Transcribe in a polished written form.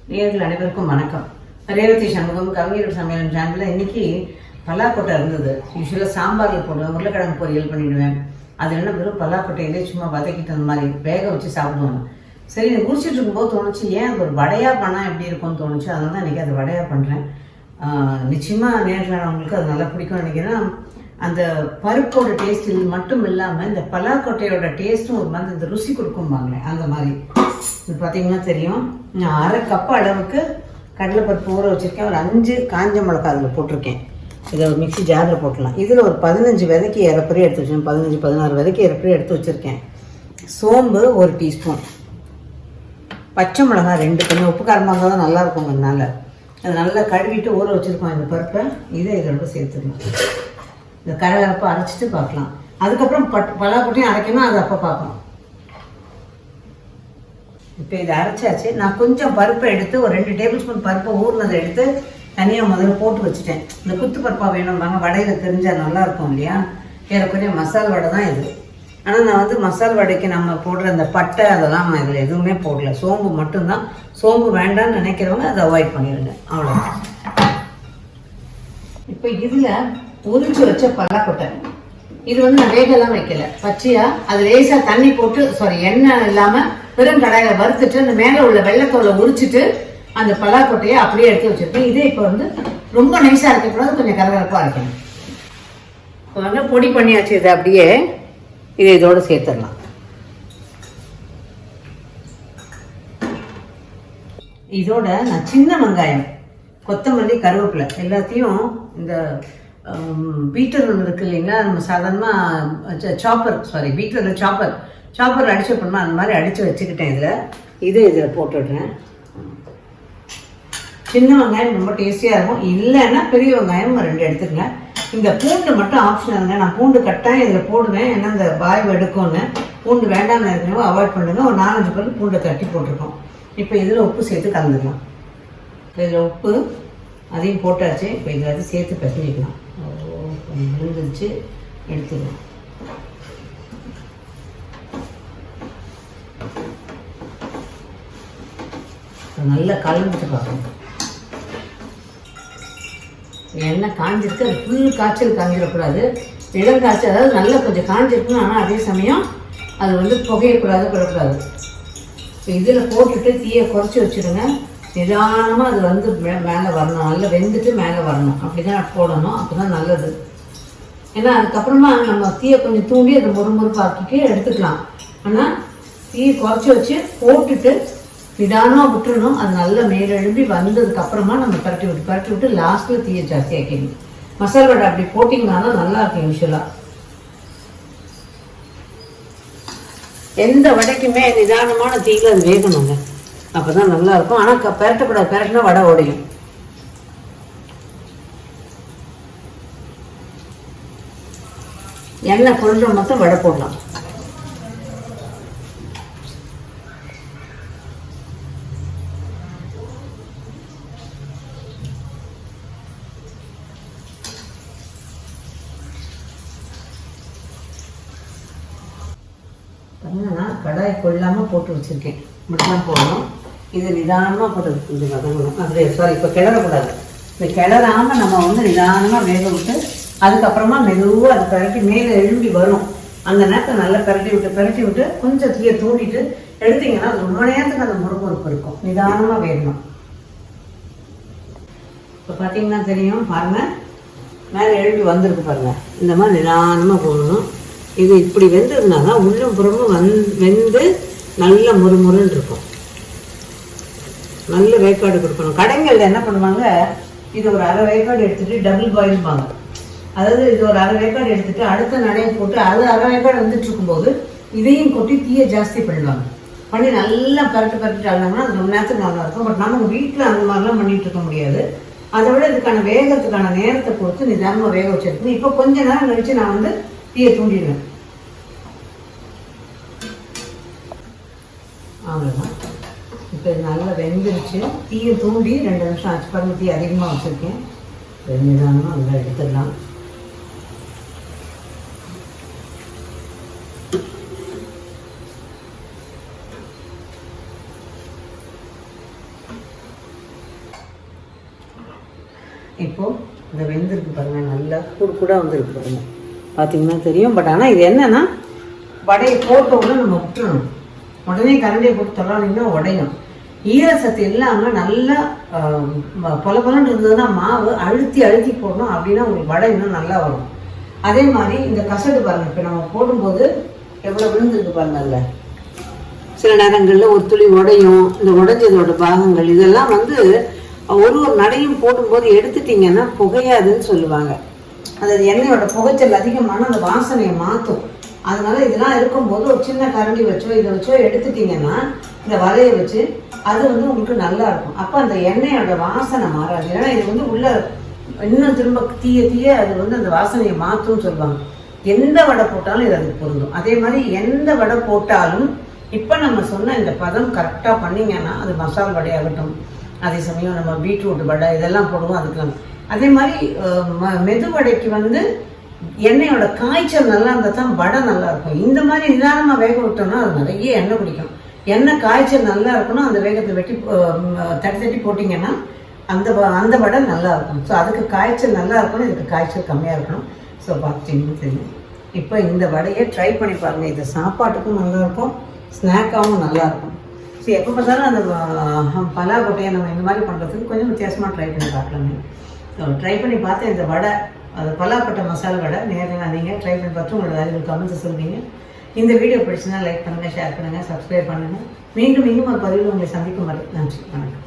நேயர்கள் அனைவருக்கும் வணக்கம். ரேவதி சண்முகம் கவிஞர் சமையல் சேனலில் இன்னைக்கு பலாக்கொட்டை இருந்தது. யூஸ்வலாக சாம்பாரில் போடுவேன், உருளைக்கிழங்கு பொரியல் பண்ணிடுவேன். அது என்ன வெறும் பலாக்கொட்டையிலே சும்மா வதக்கிட்டு அந்த மாதிரி வேக வச்சு சாப்பிடுவாங்க. சரி, எனக்கு குடிச்சிட்டு இருக்கும்போது தோணுச்சு, ஏன் அது ஒரு வடையாக பண்ணால் எப்படி இருக்கும்னு தோணுச்சு. அதனால தான் இன்றைக்கி அது வடையாக பண்ணுறேன். நிச்சயமாக நேர்களானவங்களுக்கு அது நல்லா பிடிக்கும்னு நினைக்கிறேன். அந்த பருப்போட டேஸ்ட் இது மட்டும் இல்லாமல் இந்த பலாக்கொட்டையோட டேஸ்ட்டும் ஒரு மாதிரி இந்த ருசி கொடுக்கும்பாங்களே அந்த மாதிரி. இது பார்த்தீங்கன்னா தெரியும். நான் 1/2 கப் அளவுக்கு கடலைப்பருப்பு ஊற வச்சுருக்கேன். ஒரு 5 காஞ்ச மிளகா அதில் போட்டிருக்கேன். இதை ஒரு மிக்ஸி ஜாரில் போட்டலாம். இதில் ஒரு 15 விதைக்கு ஏறப்பறையே எடுத்து வச்சுருக்கேன். 15-16 விதைக்கு ஏறப்பறையே எடுத்து வச்சுருக்கேன். சோம்பு 1 டீஸ்பூன், பச்சை மிளகா 2, கொஞ்சம் உப்பு காரமாக இருந்தால் தான் நல்லா இருக்குங்கிறதுனால அதை நல்லா கழுவிட்டு ஊற வச்சுருக்கோம். இந்த பருப்பை இதோட சேர்த்துக்கணும். இந்த கரகரப்பை அரைச்சிட்டு பார்க்கலாம். அதுக்கப்புறம் பலாக்கொட்டையும் அரைக்கணும், அதை அப்போ பார்க்கணும். இப்போ இதை அரைச்சாச்சு. நான் கொஞ்சம் பருப்பை எடுத்து ஒரு 2 டேபிள் ஸ்பூன் பருப்பை ஊறினதை எடுத்து தனியாக முதல்ல போட்டு வச்சுட்டேன். இந்த குத்து பருப்பாக வேணும்பாங்க, வடையில் தெரிஞ்சால் நல்லாயிருக்கும் இல்லையா. ஏறக்குறைய மசால் வடை தான் இது. ஆனால் நான் வந்து மசால் வடைக்கு நம்ம போடுற அந்த பட்டை அதெல்லாம் நான் இதில் எதுவுமே போடல. சோம்பு மட்டும்தான். சோம்பு வேண்டாம்னு நினைக்கிறவங்க அதை அவாய்ட் பண்ணிடுங்க, அவ்வளோதான். இப்போ இதில் உரிச்சு வச்ச பலாக்கொட்டை, இது வந்து நான் வேகலாம் வைக்கல, பச்சையா அது லேசாக தண்ணி போட்டு எண்ணெய் இல்லாமல் வெறும் கடாயில வறுத்துட்டு அந்த மேலே உள்ள வெள்ளத்தோலை உரிச்சிட்டு அந்த பலாக்கொட்டையை அப்படியே எடுத்து வச்சிருக்கேன். இதே இப்போ வந்து ரொம்ப நைஸாக இருக்கக்கூடாது, கொஞ்சம் கரகரப்பாக இருக்கணும். இப்போ வந்து பொடி பண்ணியாச்சு. இதை அப்படியே இதோடு சேர்த்துடலாம். இதோட நான் சின்ன வெங்காயம், கொத்தமல்லி, கருவேப்பிலை எல்லாத்தையும் இந்த பீட்டர் ஒன்று இருக்கு இல்லைங்களா, நம்ம சாதாரணமாக சாப்பர் அடிச்சு பண்ணால் அந்த மாதிரி அடித்து வச்சுக்கிட்டேன். இதில் போட்டுடுறேன். சின்ன வெங்காயம் ரொம்ப டேஸ்டியாக இருக்கும். இல்லைன்னா பெரிய வெங்காயம் 2 எடுத்துக்கங்க. இந்த பூண்டு மட்டும் ஆப்ஷனல்ங்க. நான் பூண்டு கட்டாயம் இதில் போடுவேன், ஏன்னா இந்த வாய்வு எடுக்கும்னு. பூண்டு வேண்டாம்னு இருக்கணும், அவாய்ட் பண்ணுங்க. ஒரு 4-5 பேருக்கு பூண்டை தட்டி போட்டிருக்கோம். இப்போ இதில் உப்பு சேர்த்து கலந்துக்கலாம். இதில் உப்பு அதையும் போட்டாச்சு. இப்போ இதில் சேர்த்து பிசைஞ்சிக்கலாம். விழுந்துருச்சு, எடுத்துக்கலாம். நல்லா கலந்துட்டு பார்க்கணும். எண்ணெய் காஞ்சிருக்கு, அது ஃபுல் காய்ச்சல் காஞ்சிடக்கூடாது, இளம் காய்ச்சல், அதாவது நல்லா கொஞ்சம் காஞ்சிருக்கணும். ஆனால் அதே சமயம் அது வந்து புகையக்கூடாது, விடக்கூடாது. இப்போ இதில் போட்டுட்டு தீயை குறைச்சி வச்சுடுங்க. நிதானமாக அது வந்து மேலே வரணும், நல்லா வெந்துட்டு மேலே வரணும். அப்படி தான் போடணும், அப்போ தான் நல்லது. ஏன்னா அதுக்கப்புறமா நம்ம தீயை கொஞ்சம் தூண்டி அதை முறுமுறுப்பாக்கிட்டு எடுத்துக்கலாம். ஆனால் தீயை குறைச்சி வச்சு போட்டுட்டு நிதானமாக விட்டுறணும். அது நல்லா மேலே எழும்பி வந்ததுக்கப்புறமா நம்ம பரட்டி விட்டு லாஸ்ட்டில் தீயை ஜாஸ்தி ஆக்கிடணும். மசாலா வடை அப்படி போட்டிங்கன்னா தான் நல்லா இருக்கும். யூஸ்வலாக எந்த வடைக்குமே நிதானமான தீயில் அது வேகணுங்க, அப்போ தான் நல்லாயிருக்கும். ஆனால் பெரட்டக்கூடாது, பெரட்டினா வடை உடையும். எண்ணெய் கொஞ்சம் மட்டும் வடை போடலாம். பார்த்தீங்கன்னா கடாய் கொள்ளாமல் போட்டு வச்சுருக்கேன். இப்படிதான் போடணும். இது நிதானமாக போட்டு கொஞ்சம் வதங்கணும். அது இப்போ கிளறக்கூடாது. இந்த கிளறாமல் நம்ம வந்து நிதானமாக வேக விட்டு அதுக்கப்புறமா மெதுவாக அது பரட்டி மேலே எழும்பி வரும். அந்த நேரத்தை நல்லா பரட்டி விட்டு கொஞ்சம் தீயை தூண்டிட்டு எடுத்தீங்கன்னா அது ரொம்ப நேரத்துக்கு அந்த முறுமுறுப்பு இருக்கும். நிதானமாக வேகணும். இப்போ பார்த்தீங்கன்னா தெரியும், பாருங்கள், மேலே எழும்பி வந்திருக்கு பாருங்கள். இந்த மாதிரி நிதானமாக போடணும். இது இப்படி வெந்ததுனால உள்ளும் புறமும் வெந்து நல்ல முறுமுறுன்னு இருக்கும். நல்ல வேக்காடு கொடுக்கணும். கடைங்களில் என்ன பண்ணுவாங்க, இது ஒரு 1/2 வேக்காடு எடுத்துகிட்டு டபுள் பாயில்பாங்க. அதாவது இது ஒரு 1/2 வேக்காடு எடுத்துகிட்டு அடுத்த நடையை போட்டு அது 1/2 வேக்காடு வந்துட்டு இருக்கும்போது இதையும் கொட்டி தீயை ஜாஸ்தி பண்ணுவாங்க. பண்ணி நல்லா பரட்டிட்டு ஆனாங்கன்னா அது ரொம்ப நேரத்துக்கு நல்லா இருக்கும். பட் நமக்கு வீட்டில் அந்த மாதிரிலாம் பண்ணிகிட்டு இருக்க முடியாது. அதை விட இதுக்கான வேகத்துக்கான நேரத்தை பொறுத்து நிதானமாக வேக வச்சிருக்கணும். இப்போ கொஞ்ச நேரம் கழிச்சு நான் வந்து தீயை தூண்டிடுவேன். அவ்வளோதான். இப்போ இது நல்லா வெந்துருச்சு. தீயை தூண்டி 2 நிமிஷம் ஆச்சு. பாருங்க, தீ அதிகமாக வச்சுருக்கேன். நிதானமாக நல்லா எடுத்துடலாம். இப்போது இந்த வெந்திருக்கு பாருங்கள், நல்லா கூட வந்துருக்கு பாருங்கள், பார்த்தீங்கன்னா தெரியும். பட் ஆனால் இது என்னென்னா வடையை போட்ட உடனே நம்ம விட்டுறணும். உடனே கரண்டியை போட்டு தொல்லானீங்கன்னா உடையும். ஈரசத்து இல்லாமல் நல்லா பொலன்னு இருந்ததுன்னா மாவு அழுத்தி அழுத்தி போடணும். அப்படின்னா உங்களுக்கு வடை இன்னும் நல்லா வரும். அதே மாதிரி இந்த கசடு பாருங்கள், இப்போ நம்ம போடும்போது எவ்வளோ விழுந்துருக்கு பாருங்கல்ல. சில நேரங்களில் ஒரு துளி உடையும். இந்த உடைஞ்சதோட பாகங்கள் இதெல்லாம் வந்து ஒரு நடையும் போடும்போது எடுத்துட்டிங்கன்னா புகையாதுன்னு சொல்லுவாங்க. அதாவது எண்ணெயோட புகைச்சல் அதிகமான அந்த வாசனையை மாற்றும். அதனால இதெல்லாம் இருக்கும்போது ஒரு சின்ன கரண்டி வச்சோ இதை வச்சோ எடுத்துட்டிங்கன்னா இந்த வலையை வச்சு அது வந்து உங்களுக்கு நல்லா இருக்கும். அப்போ அந்த எண்ணெயோட வாசனை மாறாது. ஏன்னா இது வந்து உள்ள இன்னும் திரும்ப தீய அது வந்து அந்த வாசனையை மாற்றும்னு சொல்லுவாங்க. எந்த வடை போட்டாலும் இது அதுக்கு பொருந்தும். அதே மாதிரி எந்த வடை போட்டாலும் இப்போ நம்ம சொன்ன இந்த பதம் கரெக்டாக பண்ணிங்கன்னா அது மசால் வடையாகட்டும், அதே சமயம் நம்ம பீட்ரூட் வடை இதெல்லாம் போடுவோம். அதுக்கு அதே மாதிரி மெது வடைக்கு வந்து எண்ணெயோட காய்ச்சல் நல்லா இருந்தால் தான் வடை நல்லா இருக்கும். இந்த மாதிரி நிதானமாக வேக விட்டோம்னா அது நிறைய எண்ணெய் குடிக்கும். எண்ணெய் காய்ச்சல் நல்லா இருக்கணும். அந்த வேகத்தை வெட்டி தட்டி போட்டிங்கன்னா அந்த வடை நல்லா இருக்கும். ஸோ அதுக்கு காய்ச்சல் நல்லா இருக்கணும், இதுக்கு காய்ச்சல் கம்மியாக இருக்கணும். ஸோ பார்த்தீங்கன்னா தெரியும். இப்போ இந்த வடையை ட்ரை பண்ணி பாருங்கள். இது சாப்பாட்டுக்கும் நல்லாயிருக்கும், ஸ்நாக்காகவும் நல்லாயிருக்கும். ஸோ எப்போ பார்த்தாலும் அந்த பலாக்கொட்டையை நம்ம இந்த மாதிரி பண்ணுறதுக்கு கொஞ்சம் வித்தியாசமாக ட்ரை பண்ணி பார்க்கலாமே. ஸோ ட்ரை பண்ணி பார்த்தேன் இந்த வடை, அது பலாக்கொட்டை மசாலா வடை. நேரில் நீங்கள் ட்ரை பண்ணி பார்த்து உங்களோட அறிவு கமெண்ட்ஸ் சொல்வீங்க. இந்த வீடியோ பிடிச்சுன்னா லைக் பண்ணுங்கள், ஷேர் பண்ணுங்கள், சப்ஸ்கிரைப் பண்ணுங்கள். மீண்டும் ஒரு பதிவில் உங்களை சந்திக்கும் வரை நன்றி, வணக்கம்.